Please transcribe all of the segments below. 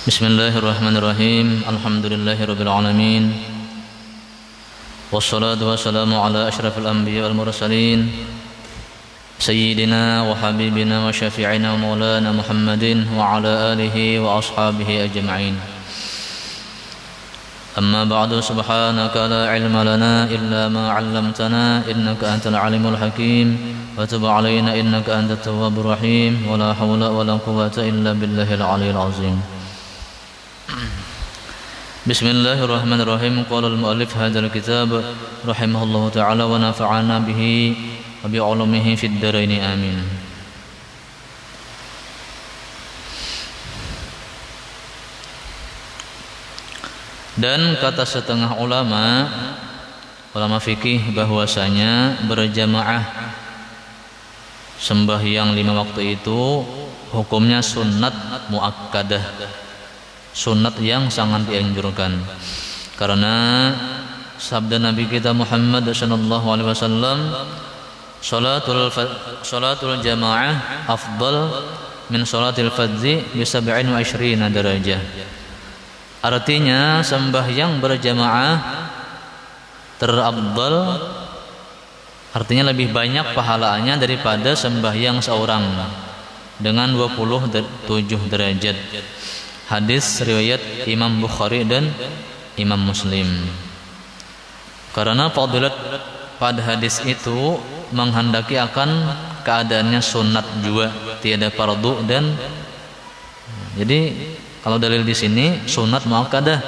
Bismillahirrahmanirrahim. Alhamdulillahirabbil alamin. Wassalatu wassalamu ala asyrafil anbiya wal mursalin sayyidina wa habibina wa syafi'ina wa maulana Muhammadin wa ala alihi wa ashabihi ajma'in. Amma ba'du, subhanaka la ilma lana illa ma 'allamtana innaka antal alimul hakim wa tub 'alaina innaka antat tawwabur rahim wa la haula wa la quwwata illa billahil aliyyil azim. Bismillahirrahmanirrahim. Qala al-mu'allif hadzal kitab rahimahullahu ta'ala wa nafa'ana bihi wa bi 'ulumihi fid dharain amin. Dan kata setengah ulama fikih bahwasanya berjamaah sembahyang 5 waktu itu hukumnya sunnat muakkadah, sunnat yang sangat dianjurkan, karena sabda Nabi kita Muhammad sallallahu alaihi wasallam, salatul jamaah afdal min salatil fardhi bi 27 darajah. Artinya sembahyang berjamaah terafdal, artinya lebih banyak pahalanya daripada sembahyang seorang dengan 27 derajat. Hadis riwayat Imam Bukhari dan Imam Muslim. Karena fadilat pada hadis itu menghendaki akan keadaannya sunat juga, tiada fardu, dan jadi kalau dalil di sini sunat muakkadah,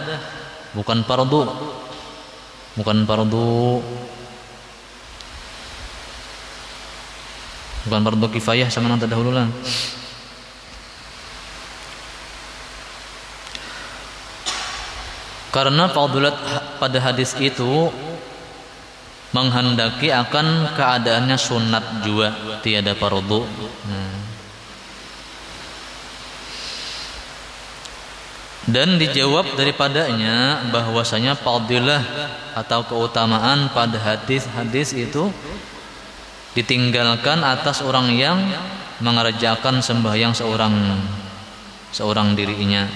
bukan fardu, bukan fardu kifayah sama yang terdahulu lah. Karena fadilat pada hadis itu menghendaki akan keadaannya sunat juga, tiada fardu. Dan dijawab daripadanya bahwasanya fadilah atau keutamaan pada hadis-hadis itu ditinggalkan atas orang yang mengerjakan sembahyang seorang dirinya,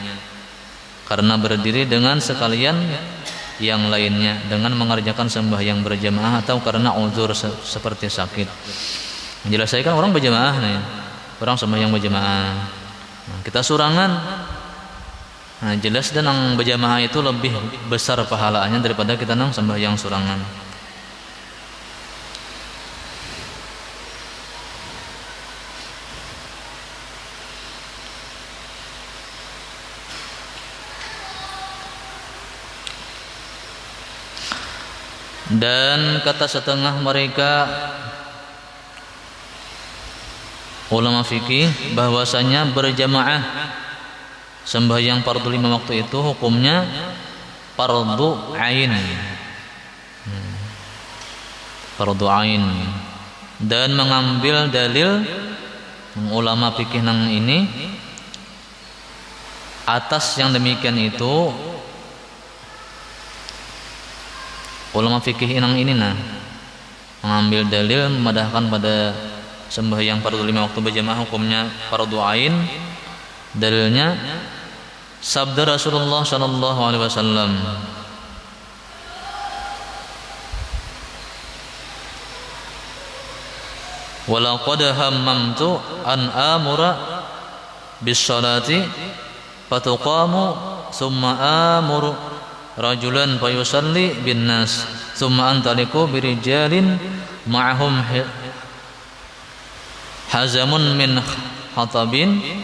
karena berdiri dengan sekalian yang lainnya dengan mengerjakan sembahyang berjamaah atau karena uzur seperti sakit. Menjelaskan orang berjamaah nih, orang sembahyang berjamaah, kita surangan. Nah, jelas dan yang berjamaah itu lebih besar pahalanya daripada kita nang sembahyang surangan. Dan kata setengah mereka ulama fikih bahwasanya berjamaah sembahyang fardu 5 waktu itu hukumnya fardu ain, fardu ain. Dan mengambil dalil ulama fikih nang ini atas yang demikian itu, ulama fikih nang ini mengambil dalil memadahkan pada sembahyang fardu 5 waktu berjamaah hukumnya fardu ain. Dalilnya sabda Rasulullah sallallahu alaihi wasallam, walaqad hammamtu an amura bis salati fatuqamu thumma amuru rajulan fayusalli bin nas thumma antaliqu birijalin ma'ahum hazamun min hatabin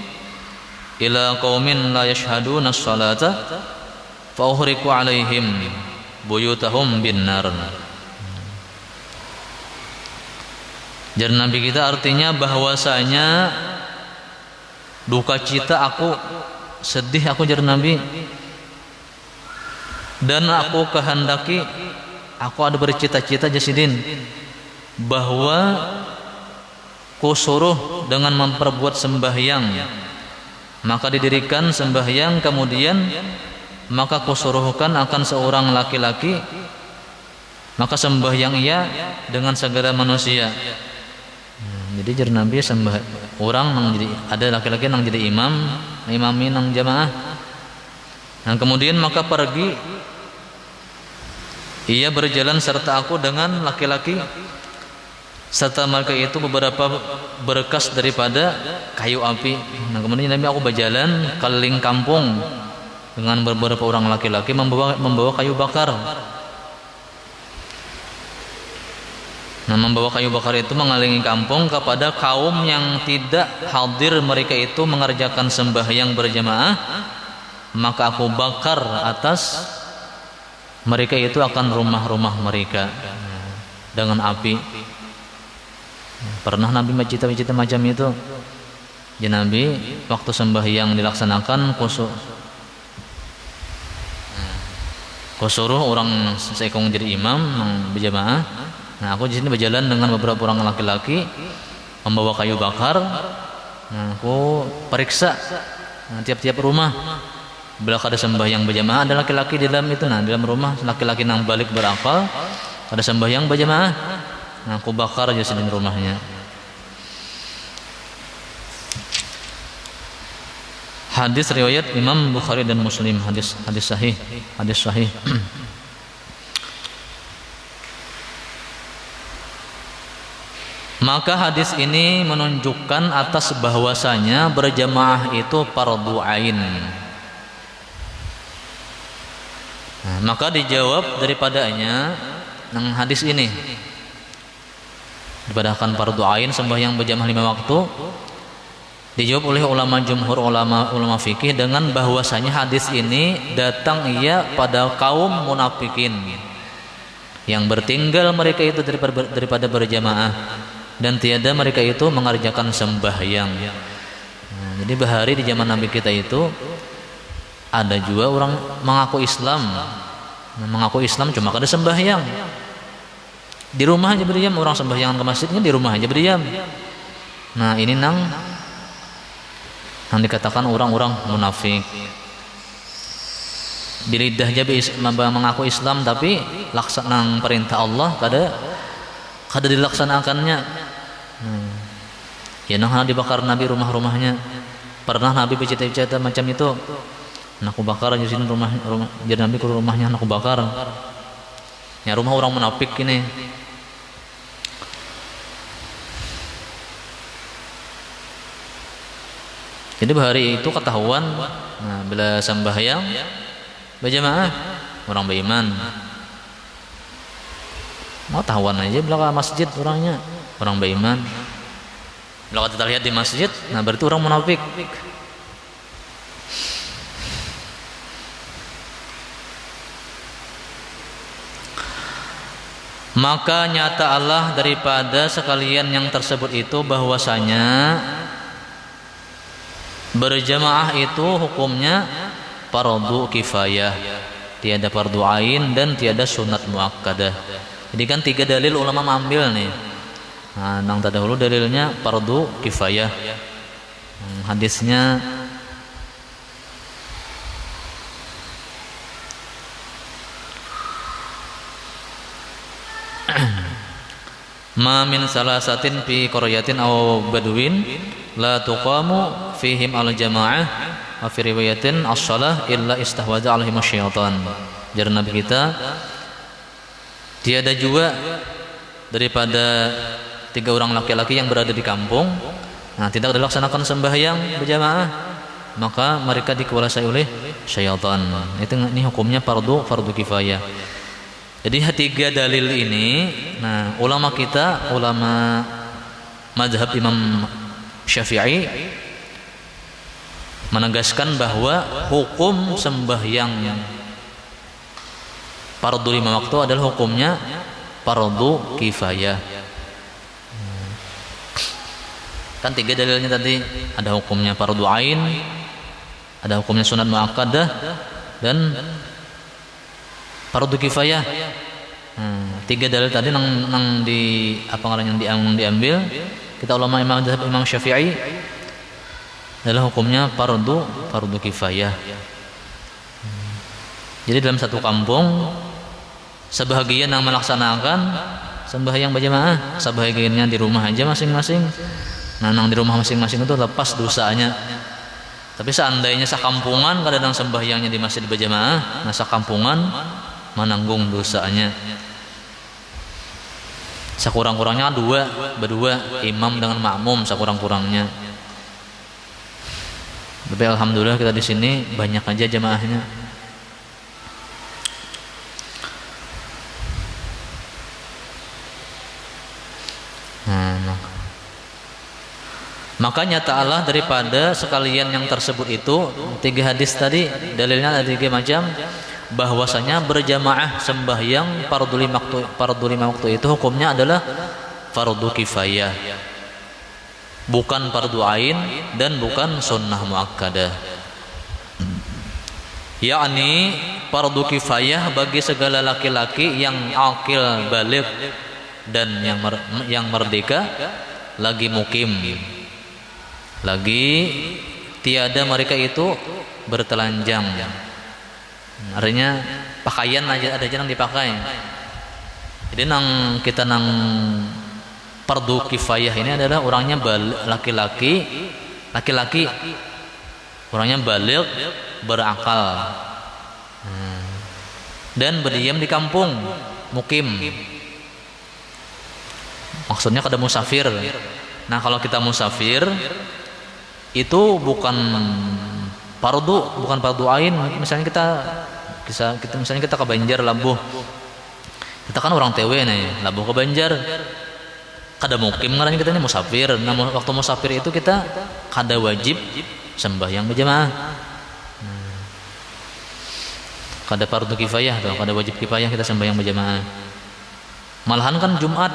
ila qaumin la yashhaduna as-salata fa uhriqu alaihim buyutahum bin nar. Jar Nabi kita artinya bahwasanya duka cita aku, sedih aku jar Nabi, dan aku kehendaki, aku ada bercita-cita jasidin bahwa kusuruh dengan memperbuat sembahyang, maka didirikan sembahyang, kemudian maka kusuruhkan akan seorang laki-laki, maka sembahyang ia dengan segala manusia. Jadi jar Nabi orang nang jadi ada laki-laki nang jadi imam, imami nang jamaah, Nah, kemudian maka pergi ia berjalan serta aku dengan laki-laki, serta mereka itu beberapa berkas daripada kayu api. Nah, kemudian Nabi aku berjalan keliling kampung dengan beberapa orang laki-laki membawa kayu bakar. Nah, membawa kayu bakar itu mengelilingi kampung kepada kaum yang tidak hadir, mereka itu mengerjakan sembahyang berjamaah, maka aku bakar atas mereka itu akan rumah-rumah mereka dengan api. Pernah Nabi mencita-cita macam itu. Jadi Nabi waktu sembahyang dilaksanakan kusuruh orang seekong jadi imam berjamaah. Nah, aku di sini berjalan dengan beberapa orang laki-laki membawa kayu bakar. Nah, aku periksa tiap-tiap rumah. Bila ada sembahyang berjamaah ada laki-laki di dalam itu. Nah, di dalam rumah laki-laki nang balik berakal ada sembahyang berjamaah. Nah, aku bakar aja di rumahnya. Hadis riwayat Imam Bukhari dan Muslim, hadis sahih. Maka hadis ini menunjukkan atas bahwasanya berjamaah itu fardu ain. Nah, maka dijawab daripadanya dengan hadis ini, daripada fardu ain sembahyang berjamaah 5 waktu, dijawab oleh ulama jumhur, ulama fikih dengan bahwasanya hadis ini datang ia pada kaum munafikin yang bertinggal mereka itu daripada berjamaah dan tiada mereka itu mengerjakan sembahyang. Nah, jadi bahari di zaman Nabi kita itu ada juga orang mengaku Islam. Nah, mengaku Islam cuma kada sembahyang. Di rumah aja berdiam, orang sembahyang ke masjidnya di rumah aja berdiam. Nah, ini nang dikatakan orang-orang munafik. Di lidahnya mengaku Islam tapi laksanaan perintah Allah kada dilaksanakannya. Ya nang dibakar Nabi rumah-rumahnya. Pernah Nabi bercita-cita macam itu. Aku bakar aja sini rumah jadi Nabi ke rumahnya aku bakar. Ya rumah orang munafik ini. Jadi hari itu ketahuan, nah, bila sembahyang berjamaah orang beriman. Mau tahuan aja belakang masjid orangnya orang beriman. Bila kita lihat di masjid, nah berarti orang munafik. Maka nyata Allah daripada sekalian yang tersebut itu bahwasanya berjamaah itu hukumnya fardu kifayah, tiada fardu ain dan tiada sunat muakkadah. Jadi kan 3 dalil ulama ambil nih. Nah, nang terdahulu dalilnya fardu kifayah. Hadisnya ma min salasatin fi qaryatin aw badwin la tuqamu fihim al jamaah wa fi riwayatin as-shalah illa istahwaza alaihim asyaitan. Jar Nabi kita, tiada juga daripada 3 orang laki-laki yang berada di kampung, nah tidak dilaksanakan sembahyang berjamaah, maka mereka dikuasai oleh syaitan. Ini hukumnya fardu kifayah. Jadi 3 dalil ini, nah ulama kita, ulama mazhab Imam Syafi'i menegaskan bahwa hukum sembahyang fardu 5 waktu adalah hukumnya fardu kifayah. Kan 3 dalilnya tadi, ada hukumnya fardu ain, ada hukumnya sunat muakkadah dan fardu kifayah. 3 dalil tadi nang di apa ngaran yang diambil kita ulama Imam Syafi'i adalah hukumnya fardu kifayah. Jadi dalam satu kampung sebahagian yang melaksanakan sembahyang berjamaah, sebahagiannya di rumah aja masing-masing. Nah, nang di rumah masing-masing itu lepas dosanya. Tapi seandainya sakampungan kadang sembahyangnya di masjid berjamaah, nah sakampungan menanggung dosanya. Sekurang-kurangnya berdua imam dengan makmum sekurang-kurangnya. Tapi alhamdulillah kita di sini banyak aja jamaahnya. Makanya ta'ala daripada sekalian yang tersebut itu 3 hadis tadi dalilnya ada 3 macam, bahwasanya berjamaah sembahyang fardhu 5 waktu itu hukumnya adalah fardhu kifayah, bukan fardhu ain dan bukan sunnah muakkadah. Yakni fardhu kifayah bagi segala laki-laki yang aqil baligh dan yang merdeka, lagi mukim, lagi tiada mereka itu bertelanjang. Artinya pakaian aja ada yang dipakai. Jadi kita fardu kifayah ini adalah orangnya laki-laki orangnya baligh, berakal, dan berdiam di kampung, mukim. Maksudnya kada musafir. Nah, kalau kita musafir itu bukan fardu ain. Misalnya kita ke Banjar Labuh. Kita kan orang TW nih, Labuh ke Banjar. Kada mukim ngarannya kita ini musafir. Nah, waktu musafir itu kita kada wajib sembahyang berjamaah. Kada fardu kifayah atau kada wajib kifayah kita sembahyang berjamaah. Malahan kan Jumat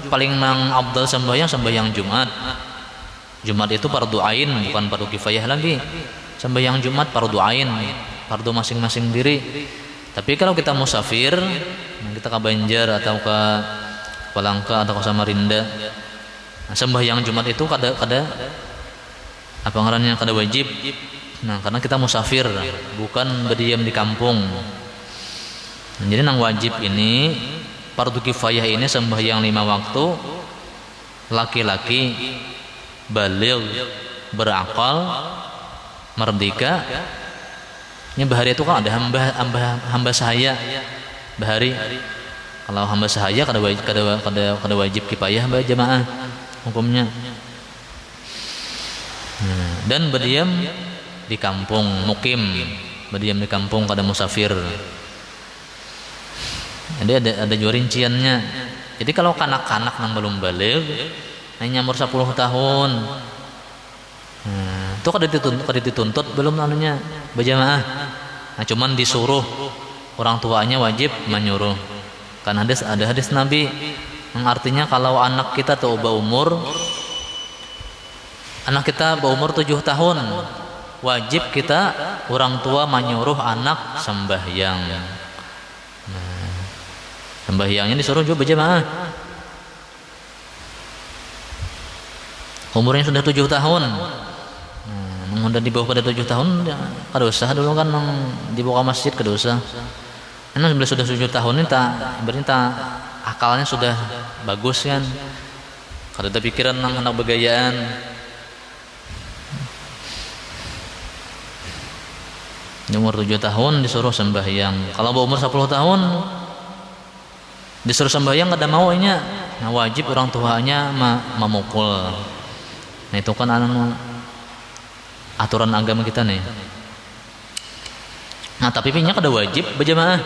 paling afdal sembahyang Jumat. Jumat itu fardu ain, bukan fardu kifayah lagi. Sembahyang Jumat fardu ain, fardu masing-masing diri. Tapi kalau kita musafir, kita ke Banjar atau ke Palangka atau ke Samarinda, nah, sembahyang Jumat itu kada apa ngarannya, kada wajib. Nah, karena kita musafir, bukan berdiam di kampung. Jadi nang wajib ini fardu kifayah ini sembahyang 5 waktu, laki-laki baligh, berakal, merdeka. Ini bahari itu kan ada hamba sahaya bahari. Kalau hamba sahaya kada wajib kifayah berjamaah hukumnya. Dan berdiam di kampung, mukim, berdiam di kampung kada musafir. Jadi ada juga rinciannya. Jadi kalau kanak-kanak yang belum baligh, hanya umur 10 tahun, itu kada dituntut belum anunya berjamaah. Nah, cuman disuruh orang tuanya wajib menyuruh. Kan ada hadis Nabi yang artinya kalau anak kita berumur 7 tahun, wajib kita orang tua menyuruh anak sembahyang. Sembahyangnya disuruh juga berjamaah. Umurnya sudah 7 tahun. Udah di bawah pada 7 tahun kada usah dulu kan dibawa ke masjid, kada usah. Karena sudah 7 tahun ini berarti akalnya sudah bagus kan. Kada ada pikiran nang anak begayaan. Umur 7 tahun disuruh sembahyang. Kalau umur 10 tahun disuruh sembahyang kada maunya. Nah, wajib orang tuanya memukul. Nah, itu kan aturan agama kita nih. Nah, tapi pinya kada wajib berjamaah.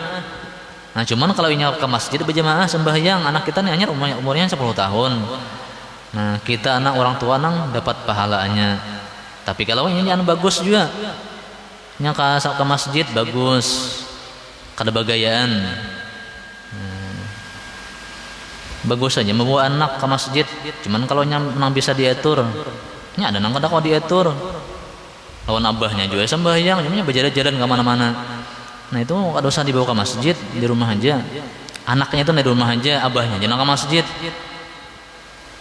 Nah, cuman kalau inya ke masjid berjamaah sembahyang, anak kita nih hanya umurnya 10 tahun. Nah, kita anak orang tua dapat pahalanya. Tapi kalau ini anak bagus juga, nya ke masjid bagus, kada bagayaan. Bagus saja membawa anak ke masjid. Cuman kalau nang bisa diatur, nya ada nang kada kok diatur. Lawan abahnya juga sembahyang, namanya berjalan-jalan ke mana-mana. Nah, itu kada usah dibawa ke masjid, di rumah aja. Anaknya itu di rumah aja, abahnya jangan ke masjid.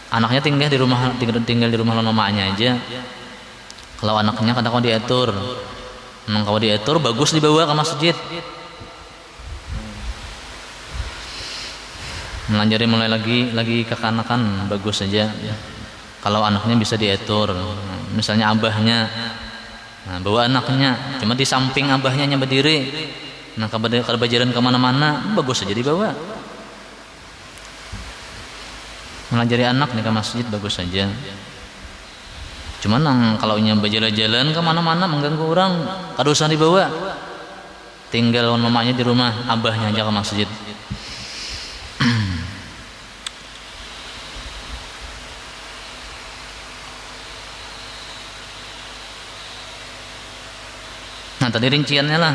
Anaknya tinggal di rumah lawan mamanya aja. Kalau anaknya kada kok diatur, nang kalau diatur bagus dibawa ke masjid. Melanjari mulai lagi kekanakan bagus saja. Kalau anaknya bisa diatur, misalnya abahnya, nah, bawa anaknya, cuma di samping abahnya nya berdiri, nah kalau bajaran kemana-mana bagus saja dibawa. Mengajari anak nih ke masjid bagus saja. Cuman kalau nya berjalan-jalan kemana-mana mengganggu orang, kada usah dibawa. Tinggal mamanya di rumah, abahnya aja ke masjid. Nah tadi rinciannya lah,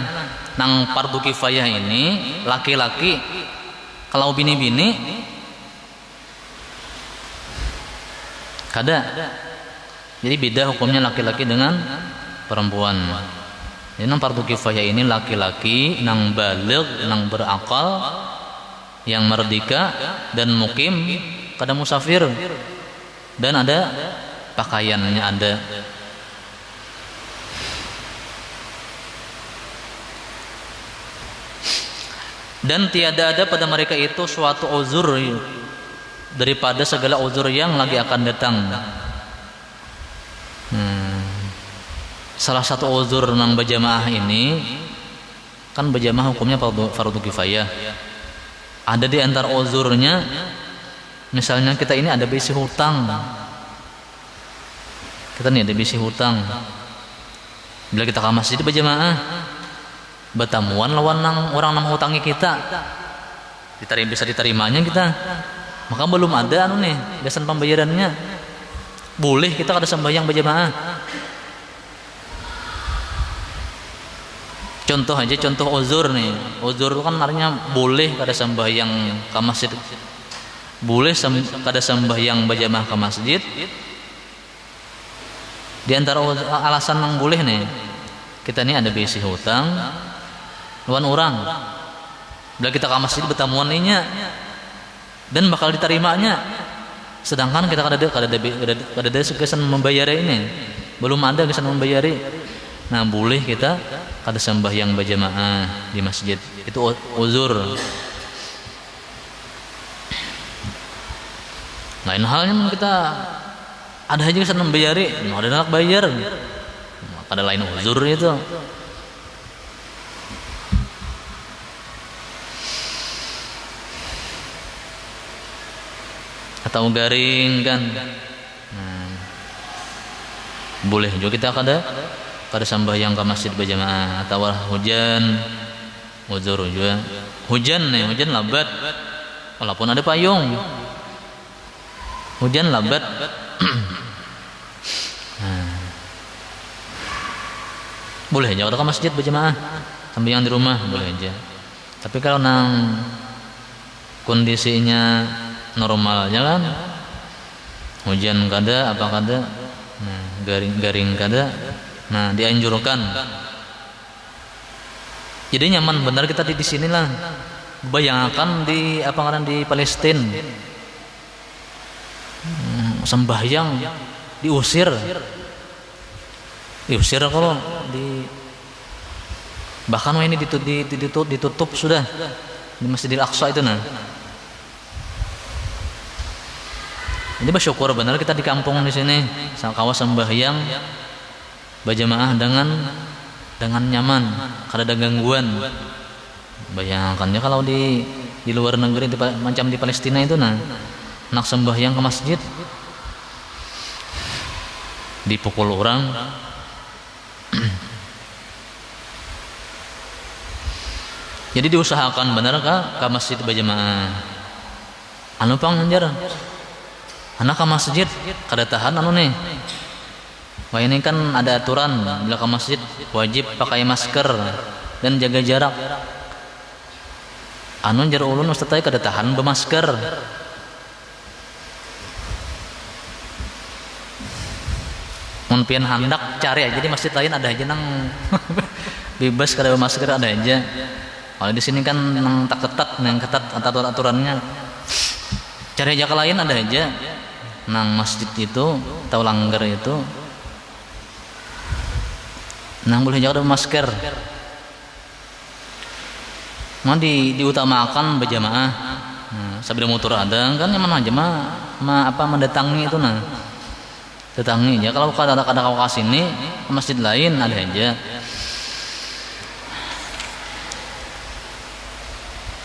nang fardu kifayah ini laki-laki, kalau bini-bini kada. Jadi beda hukumnya laki-laki dengan perempuan. Jadi nang fardu kifayah ini laki-laki nang baligh, nang berakal, yang merdeka dan mukim, kada musafir, dan ada pakaiannya ada. Dan tiada ada pada mereka itu suatu uzur daripada segala uzur yang lagi akan datang. Salah satu uzur nang berjamaah ini kan berjamaah hukumnya fardu kifayah. Ada di antara uzurnya, misalnya kita ini ada bisi hutang. Kita nih ada bisi hutang. Bila kita ke masjid berjamaah, bertamuan lawan nang orang nang hutangi kita, bisa diterimanya kita, maka belum ada nih dasar pembayarannya, boleh kita kada sembahyang berjamaah. Contoh aja, contoh uzur nih, uzur itu kan artinya boleh kada sembahyang ke masjid, boleh kada sembahyang berjamaah ke masjid. Di antara alasan yang boleh nih, kita nih ada bisi hutang lawan orang, bila kita ke masjid bertamuan nya dan bakal diterimanya, sedangkan kita kada ada kesan membayar ini, belum ada kesan membayari. Nah boleh kita kada sembahyang berjamaah di masjid, itu uzur. Lain halnya kita ada aja kesan membayari, ada nak bayar, kada lain uzur itu. Atau garing kan, boleh juga kita kada sembahyang ke masjid berjamaah. Atau hujan, uzur juga hujan nih, hujan lebat walaupun ada payung, hujan lebat. Boleh aja ke masjid berjamaah, sembahyang di rumah boleh aja. Tapi kalau nang kondisinya normal jalan, hujan kada, apa kada, garing kada, nah dianjurkan. Jadi nyaman benar kita di sinilah. Bayangkan di apa ngaran di Palestina, sembahyang diusir kalau di, bahkan ini ditutup sudah di Masjidil Aqsa itu nah. Jadi bersyukur benar kita di kampung di sini, kawas sembahyang berjamaah dengan nyaman, kada ada gangguan. Bayangkan ya kalau di luar negeri macam di Palestina itu nah, nak sembahyang ke masjid dipukul orang. Jadi diusahakan benar ke masjid berjamaah. Anu pang anjar anak ke masjid kada tahan anu nih. Wah ini kan ada aturan bila ke masjid wajib pakai masker dan jaga jarak. Anu jar ulun ustaz teh kada tahan bermasker. Mun pian handak cari aja di masjid lain ada aja nang bebas kada bermasker ada aja. Kalau di sini kan nang tak ketat, nang ketat aturannya. Cari aja ke lain ada aja. Nang masjid itu atau langgar itu nang boleh jaga masker. Mau diutamakan berjamaah. Sabda motor ada kan yang mana aja apa mendatangi itu nah. Tetangi ya, kalau kada kau kasini ke masjid lain ada aja.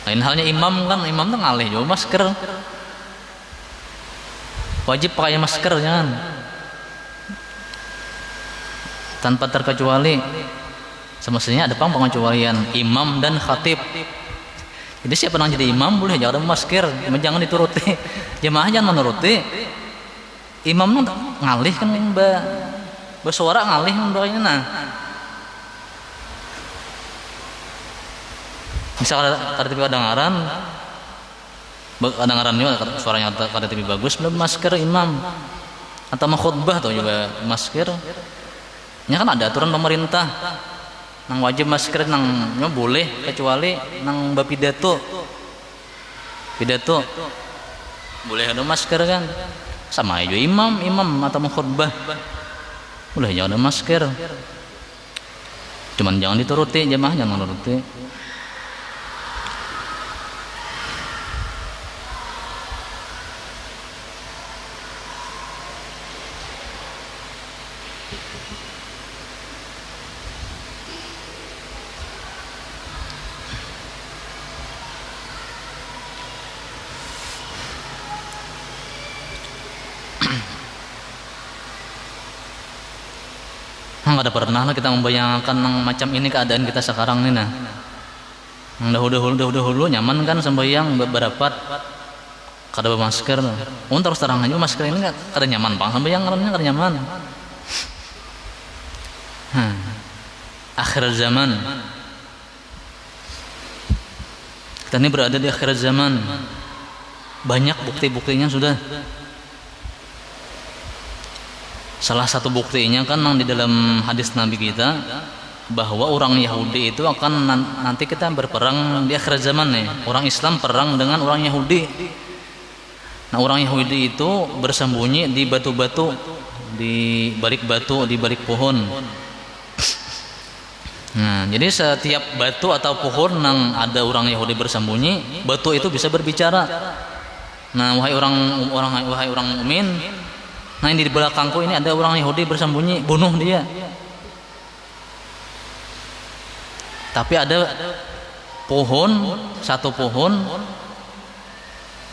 Lain halnya imam kan, imam tuh ngalih juga masker. Wajib pakai masker jangan. Tanpa terkecuali. Semestinya ada pengecualian imam dan khatib. Jadi siapa yang jadi imam boleh jangan ada masker, jangan dituruti. Jemaah jangan menuruti. Imam ngalih kan bersuara ngalih doanya nah. Misal kada TV kedengaran juga suaranya kada TV bagus, belum masker imam atau mau khutbah tuh juga masker. Nya kan ada aturan pemerintah nang wajib masker nang boleh kecuali nang pidato boleh ada masker kan, sama aja imam atau mau khutbah boleh jangan ada masker, cuman jangan dituruti, jemaah jangan menuruti. Nggak ada pernah lah kita membayangkan macam ini keadaan kita sekarang nih nah. Dahulu nyaman kan sembahyang berapat kada bermasker. Terus terang aja masker ini kada nyaman bang, sembahyang karena kada nyaman. Akhir zaman. Kita ini berada di akhir zaman. Banyak bukti-buktinya sudah. Salah satu buktinya kan di dalam hadis Nabi kita bahwa orang Yahudi itu akan nanti kita berperang di akhir zaman nih. Orang Islam perang dengan orang Yahudi. Nah, orang Yahudi itu bersembunyi di batu-batu, di balik batu, di balik pohon. Nah, jadi setiap batu atau pohon yang ada orang Yahudi bersembunyi, batu itu bisa berbicara. Nah, wahai orang mukmin, nah ini di belakangku ini ada orang Yahudi bersembunyi, bunuh dia. Tapi ada pohon, satu pohon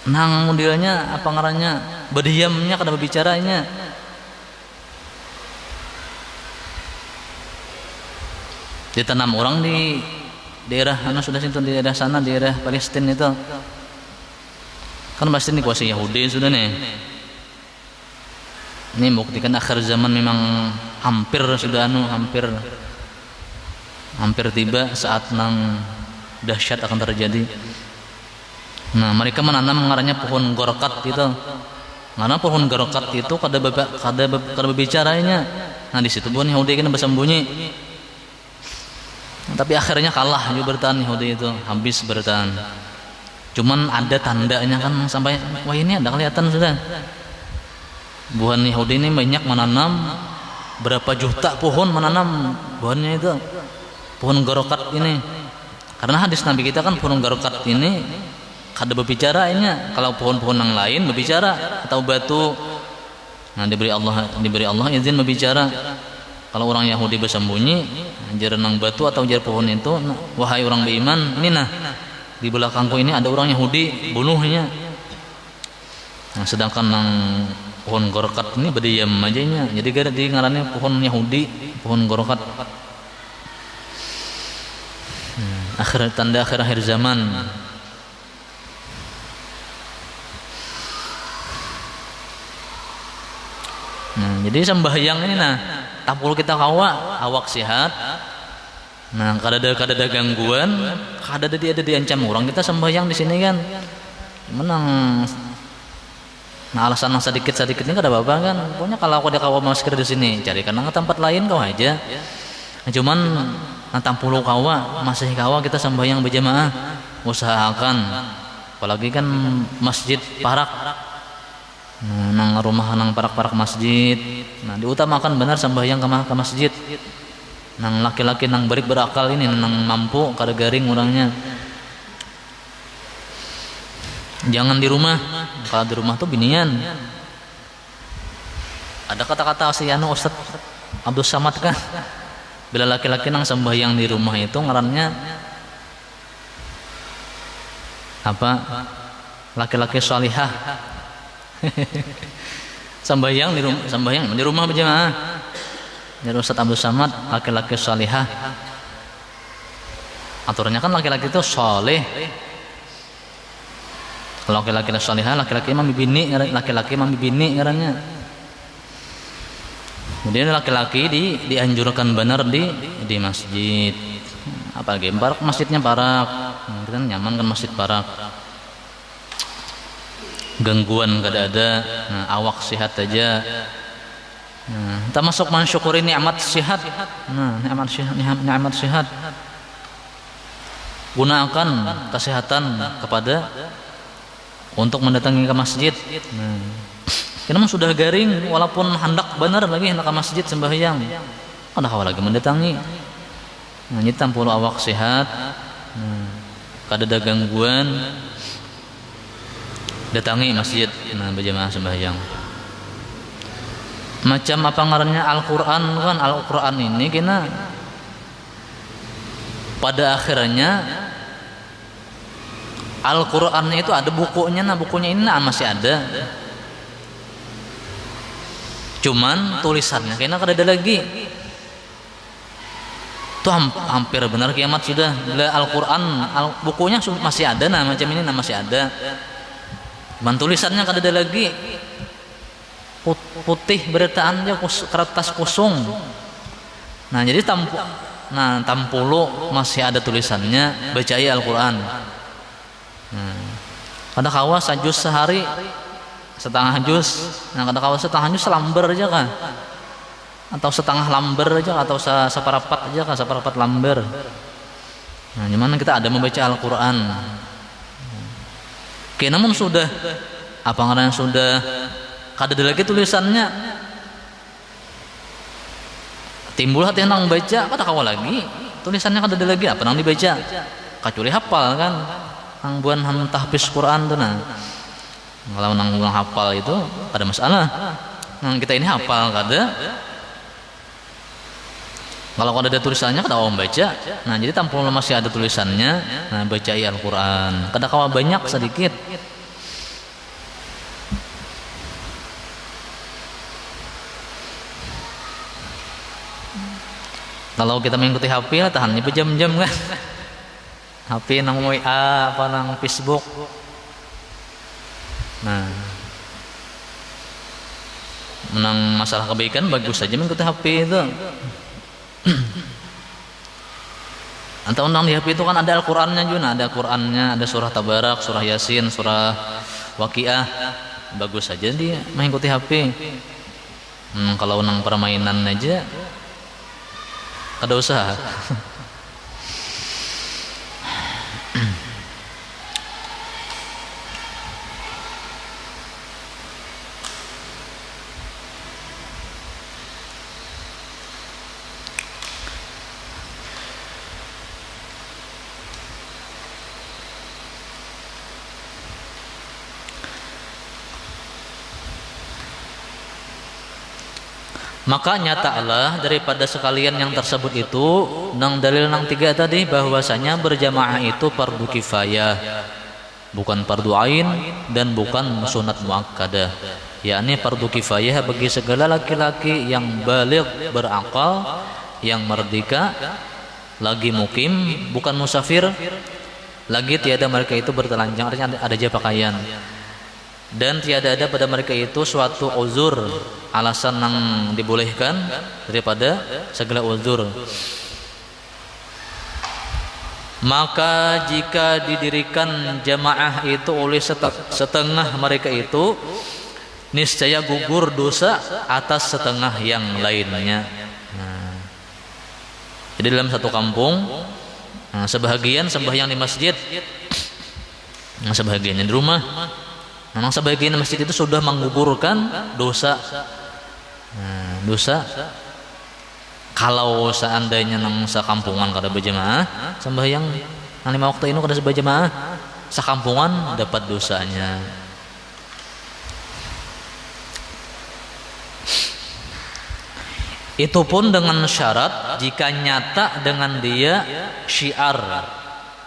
nang modelnya apa ngarannya berdiamnya kada berbicaranya. Ditanam orang di daerah sudah situ, di daerah sana, daerah Palestina itu kan pasti dikuasai Yahudi sudah nih. Ini membuktikan akhir zaman memang hampir sudah hampir tiba saat nang dahsyat akan terjadi. Nah, mereka menanam ngarannya pohon gorokat itu. Karena pohon gorokat itu kada berbicaranya. Nah, di situ pun Yahudi kan bersembunyi. Tapi akhirnya kalah juga bertahan Yahudi itu, habis bertahan. Cuman ada tandanya kan sampai wah ini ada kelihatan sudah. Buhan Yahudi ini banyak menanam berapa juta pohon menanam buahnya itu pohon gorokat ini, karena hadis Nabi kita kan pohon gorokat ini kada berbicara ini. Kalau pohon-pohon yang lain berbicara atau batu, nah diberi Allah izin berbicara. Kalau orang Yahudi bersembunyi jar nang batu atau jar pohon itu, nah, wahai orang beriman, ini nah di belakangku ini ada orang Yahudi, bunuhnya. Nah, sedangkan nang pohon gorokat ini berdiam ajanya, jadi gak ada di ngarannya pohon Yahudi, pohon gorokat. Tanda akhir zaman. Nah, jadi sembahyang ini nah tapul kita kawa awak sehat. Nah, kada ada gangguan, kada ada diancam orang kita sembahyang di sini kan. Menang. Nah, alasan sedikit ini kada apa-apa kan. Pokoknya kalau aku ada kawa masker di sini, carikan ke tempat lain kau aja. Nah, cuman nantang puluh kawa masih kawa kita sembahyang berjamaah, usahakan. Apalagi kan masjid parak. Nah, nang rumah nang parak-parak masjid. Nah, diutamakan benar sembahyang ke masjid. Nang laki-laki nang berakal ini nang mampu kada garing orangnya. Jangan di rumah. Kalau di rumah tuh binian. Ada kata-kata si anu Ustaz Abdul Samad kan, bila laki-laki nang sembahyang di rumah itu ngarannya apa? Laki-laki salihah. sembahyang di rumah berjamaah. Jadi Ustaz Abdul Samad laki-laki salihah. Aturannya kan laki-laki itu saleh. Kalau laki-laki salihah, laki-laki mah bibini, laki-laki mah bibini ngarannya. Kemudian laki-laki dianjurkan benar di masjid. Apalagi barak masjidnya barak, kan nyaman kan masjid barak. Gangguan kada ada, nah, awak sehat aja. Nah, termasuk mensyukuri nikmat sehat. Nah, nikmat sehat. Gunakan kesehatan kepada untuk mendatangi ke masjid. Nah, karena sudah garing, walaupun hendak benar lagi hendak ke masjid sembahyang, ada kau lagi mendatangi. Nah, nyitam puluh awak sehat, kada ada gangguan, datangi masjid, nah berjamaah sembahyang. Macam apa ngarannya Al-Quran kan, Al-Quran ini kena pada akhirnya Al-Quran itu ada bukunya, nah bukunya ini nah masih ada. Cuman tulisannya kayaknya kada ada lagi. Itu hampir benar kiamat sudah. Al-Quran bukunya masih ada, nah macam ini nah masih ada. Cuman tulisannya kada ada lagi. Putih bertaan aja, kertas kusung. Nah jadi tampulu masih ada tulisannya, bacai Al-Quran. Kada kawa sajus sehari setengah jus, nah kada kawa setengah jus lamber aja kah, atau setengah lamber aja, atau separapat aja kah, separapat lamber. Nah gimana kita ada membaca Al-Quran. Oke, namun sudah apa ngarannya sudah kada ada lagi tulisannya, timbul hati nang baca kada kawa lagi tulisannya, kada ada lagi apa nang dibaca, kecuali hafal kan, nang buan tahfiz Quran tuh. Nah kalau nang hafal itu ada masalah. Nah kita ini hafal kada, kalau ada tulisannya kada awam baca. Nah jadi tampil masih ada tulisannya, nah baca Al-Quran kada kawa banyak sedikit. Kalau kita mengikuti HP lah tahannya berjam-jam kan. HP nang WA apa nang Facebook. Nah, menang masalah kebaikan bagus saja mengikuti HP itu. Atau nang di HP itu kan ada Al-Qur'annya juga, ada Qur'annya, ada surah Tabarak, surah Yasin, surah Waqiah. Bagus saja dia mengikuti HP. Kalau nang permainan aja ada usaha. Maka nyatalah daripada sekalian yang tersebut itu nang dalil nang 3 tadi bahwasanya berjamaah itu fardu kifayah, bukan fardu ain dan bukan sunat muakkadah, yakni fardu kifayah bagi segala laki-laki yang baligh, berakal, yang merdeka, lagi mukim, bukan musafir, lagi tiada mereka itu bertelanjang, artinya ada aja pakaian, dan tiada ada pada mereka itu suatu uzur, alasan yang dibolehkan daripada segala uzur. Maka jika didirikan jamaah itu oleh setengah mereka itu, niscaya gugur dosa atas setengah yang lainnya. Nah, jadi dalam satu kampung, sebahagian sembahyang di masjid, sebahagiannya di rumah. Memang sebagian masjid itu sudah menggugurkan dosa. Dosa kalau seandainya nang sakampungan kada berjamaah sembahyang nang 5 waktu ini kada berjamaah, sakampungan dapat dosanya. Itu pun dengan syarat jika nyata dengan dia syiar,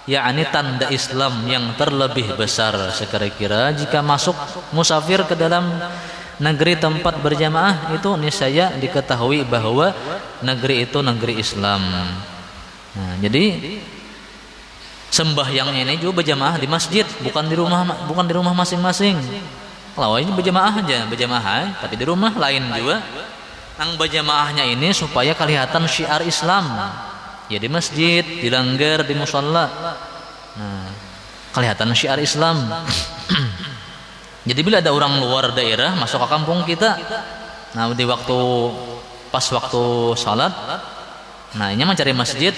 yakni tanda Islam yang terlebih besar. Sekira-kira jika masuk musafir ke dalam negeri tempat berjamaah itu niscaya diketahui bahwa negeri itu negeri Islam. Nah, jadi sembahyangnya ini juga berjamaah di masjid, bukan di rumah masing-masing. Kalau ini berjamaah aja, berjamaah, tapi di rumah lain juga. Nang berjamaahnya ini supaya kelihatan syiar Islam. Ya di masjid, di langgar, di musalla. Nah, kelihatan syiar Islam. Jadi bila ada orang luar daerah masuk ke kampung kita, nah di pas waktu salat, nah ini mencari masjid.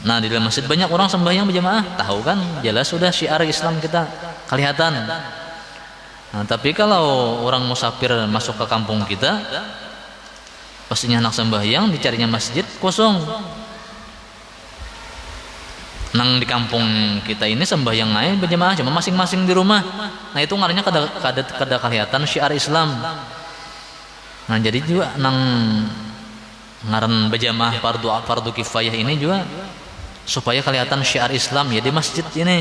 Nah di dalam masjid banyak orang sembahyang berjamaah, tahu kan? Jelas sudah syiar Islam kita kelihatan. Nah, tapi kalau orang musafir masuk ke kampung kita, pastinya anak sembahyang dicarinya masjid kosong. Nang di kampung kita ini sembahyang lain berjamaah cuma masing-masing di rumah. Nah itu ngarannya kada kelihatan syiar Islam. Nah jadi juga nang ngaran berjamaah fardu kifayah ini juga supaya kelihatan syiar Islam ya di masjid ini.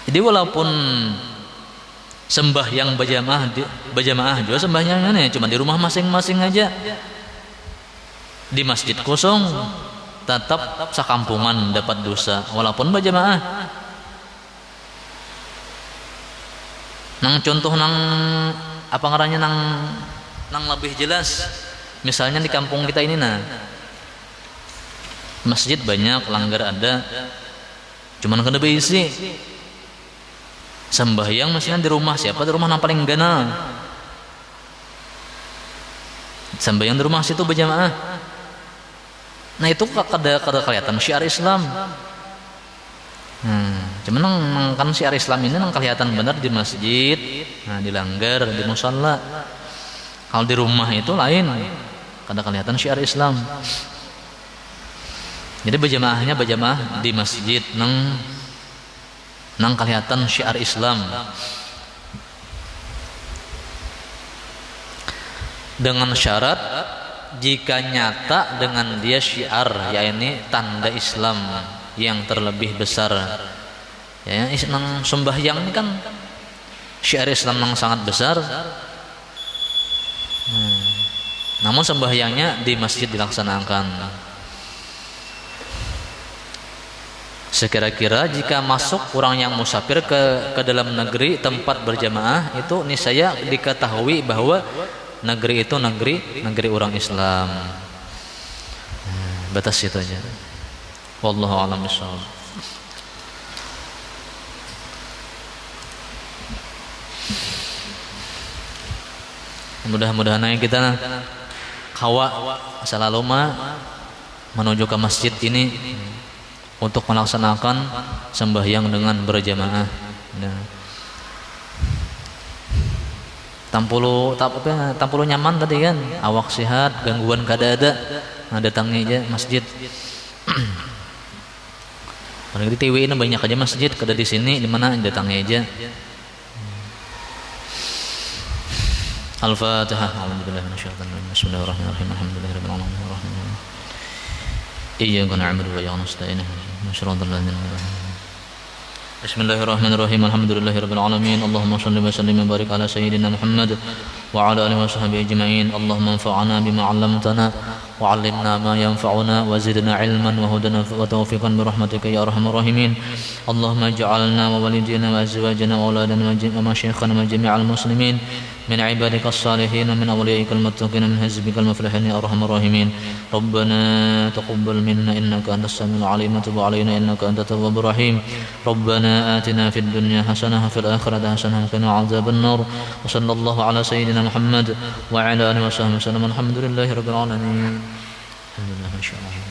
Jadi walaupun sembahyang berjamaah juga sembahyangnya cuma di rumah masing-masing aja, di masjid kosong, tetap sakampungan dapat dosa walaupun berjamaah. Nang contoh nang apa ngarannya nang lebih jelas, misalnya di kampung kita ini masjid banyak, langgar ada, cuman kada berisi. Sembahyang misalnya di rumah, siapa di rumah yang paling ganal, sembahyang di rumah situ berjamaah. Nah itu kada kelihatan syiar Islam. Cuman kan syiar Islam ini nang kelihatan benar di masjid, nah di langgar, di musalla. Kalau di rumah itu lain, kada kelihatan syiar Islam. Jadi berjamaahnya berjamaah di masjid nang kelihatan syiar Islam. Dengan syarat jika nyata dengan dia syiar, yakni tanda Islam yang terlebih besar. Ya, nang sembahyang ini kan syiar Islam yang sangat besar. Namun sembahyangnya di masjid dilaksanakan. Sekira-kira jika masuk orang yang musafir ke dalam negeri tempat berjamaah itu niscaya diketahui bahwa negeri itu negeri orang Islam. Batas itu aja. Wallahu a'lam bishawab. Mudah-mudahan kita kawa selalu menuju ke masjid ini untuk melaksanakan sembahyang dengan berjamaah. Nah, tampulu nyaman tadi kan, awak sehat, gangguan kada ada. Nah, datangnya aja masjid. Orang di TV ini banyak aja masjid, kada di sini di mana datangnya aja. Al-Fatihah. Bismillahirrahmanirrahim. Alhamdulillahirabbil alamin. Iyyaka na'budu wa iyyaka nasta'in. Bismillahirrahmanirrahim. Alhamdulillahirabbil alamin. Allahumma shalli wa sallim wa barik ala sayyidina Muhammad wa ala alihi wa sahbihi ajma'in. Allahumma anfa'na bima 'allamtana wa 'allimna ma yanfa'una wa zidna 'ilman wa hudana wa tawfiqan bi rahmatika ya arhamar rahimin. Allahumma ij'alna wa walidina wa azwajana wa auladana wa masyayikhana wa jami'al muslimin من عبادك الصالحين من أوليائك المتقين من حزبك المفلحين يا أرحم الراحمين. ربنا تقبل منا إنك أنت السميع العليم وتب علينا إنك أنت التواب الرحيم. ربنا آتنا في الدنيا حسنة وفي الآخرة حسنة وقنا عذاب النار. وصلى الله على سيدنا محمد وعلى آله وصحبه وسلم. الحمد لله رب العالمين. الحمد لله ما شاء الله.